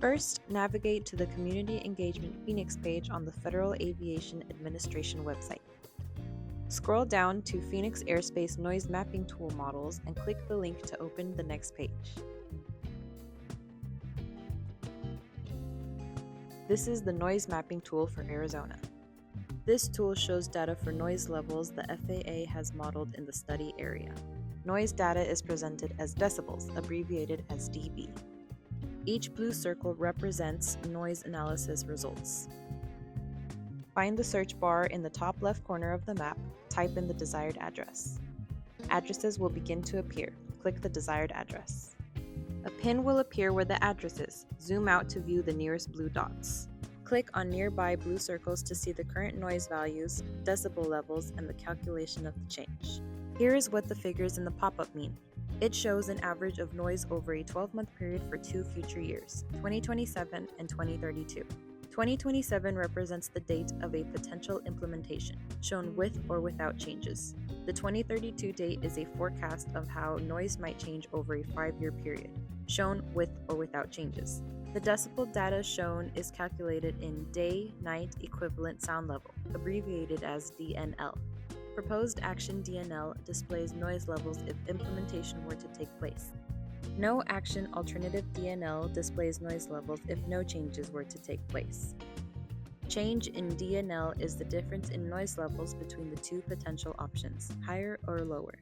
First, navigate to the Community Engagement Phoenix page on the Federal Aviation Administration website. Scroll down to Phoenix Airspace Noise Mapping Tool Models and click the link to open the next page. This is the noise mapping tool for Arizona. This tool shows data for noise levels the FAA has modeled in the study area. Noise data is presented as decibels, abbreviated as dB. Each blue circle represents noise analysis results. Find the search bar in the top left corner of the map, type in the desired address. Addresses will begin to appear. Click the desired address. A pin will appear where the address is. Zoom out to view the nearest blue dots. Click on nearby blue circles to see the current noise values, decibel levels, and the calculation of the change. Here is what the figures in the pop-up mean. It shows an average of noise over a 12-month period for 2 future years, 2027 and 2032. 2027 represents the date of a potential implementation, shown with or without changes. The 2032 date is a forecast of how noise might change over a 5-year period, shown with or without changes. The decibel data shown is calculated in day-night equivalent sound level, abbreviated as DNL. Proposed action DNL displays noise levels if implementation were to take place. No action alternative DNL displays noise levels if no changes were to take place. Change in DNL is the difference in noise levels between the two potential options, higher or lower.